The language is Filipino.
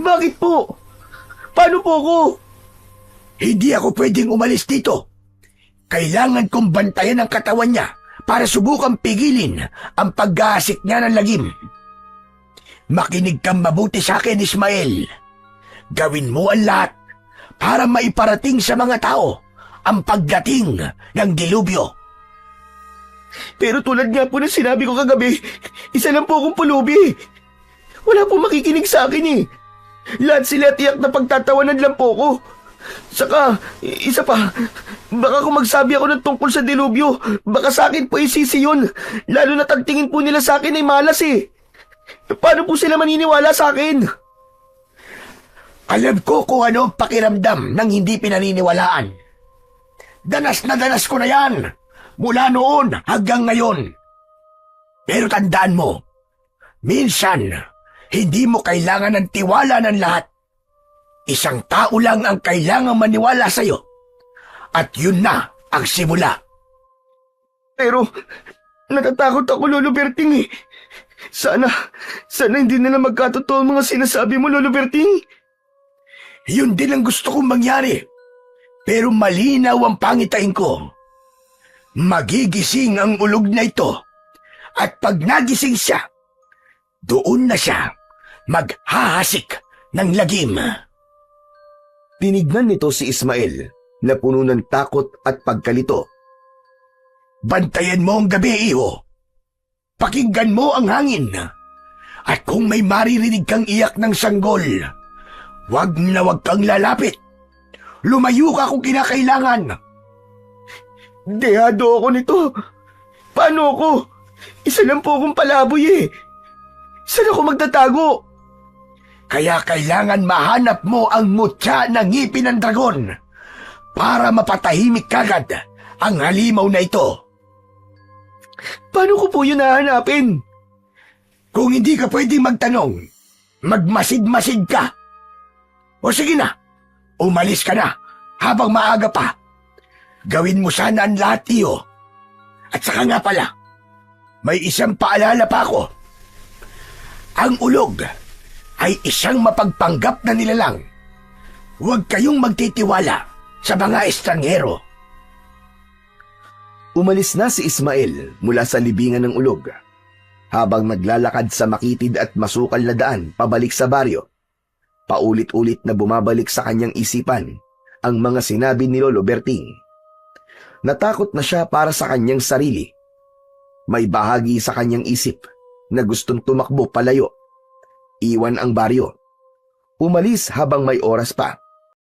Bakit po? Paano po ako? Hindi ako pwedeng umalis dito. Kailangan kong bantayan ang katawan niya para subukang pigilin ang pag-aasik niya ng lagim. Makinig kang mabuti sa akin, Ismael. Gawin mo ang lahat para maiparating sa mga tao ang pagdating ng dilubyo. Pero tulad nga po ng sinabi ko kagabi, isa lang po akong pulubi. Wala po makikinig sa akin eh. Lahat sila tiyak na pagtatawanan lang po ko. Saka, isa pa, baka kung magsabi ako ng tungkol sa dilubyo, baka sa akin po isisi yun. Lalo na tagtingin po nila sa akin ay malas eh. Paano po sila maniniwala sa akin? Alam ko kung ano ang pakiramdam ng hindi pinaniniwalaan. Danas na danas ko na yan, mula noon hanggang ngayon. Pero tandaan mo, minsan, hindi mo kailangan ng tiwala ng lahat. Isang tao lang ang kailangang maniwala sa'yo. At yun na ang simula. Pero, natatakot ako, Lolo Berting eh. Sana hindi nila magkatotoo ang mga sinasabi mo, Lolo Berting. Yun din ang gusto kong mangyari. Pero malinaw ang pangitain ko. Magigising ang ulog na ito. At pag nagising siya, doon na siya maghahasik ng lagim. Tinignan nito si Ismael na puno ng takot at pagkalito. Bantayan mo ang gabi, iho. Pakinggan mo ang hangin. At kung may maririnig kang iyak ng sanggol, wag na wag kang lalapit. Lumayo ka kung kinakailangan. Dehado ako nito. Paano ako? Isa lang po akong palaboy eh. Saan ako magtatago? Kaya kailangan mahanap mo ang mutya ng ngipin ng dragon para mapatahimik kagad ang halimaw na ito. Paano ko po yun hahanapin? Kung hindi ka pwedeng magtanong, magmasid-masid ka. O sige na, umalis ka na habang maaga pa. Gawin mo sana ang lahat, iyo. At saka nga pala, may isang paalala pa ako. Ang ulog ay isang mapagpanggap na nilalang. Huwag kayong magtitiwala sa mga estranghero. Umalis na si Ismael mula sa libingan ng ulog. Habang naglalakad sa makitid at masukal na daan pabalik sa baryo, paulit-ulit na bumabalik sa kanyang isipan ang mga sinabi ni Lolo Berting. Natakot na siya para sa kanyang sarili. May bahagi sa kanyang isip na gustong tumakbo palayo. Iwan ang baryo. Umalis habang may oras pa.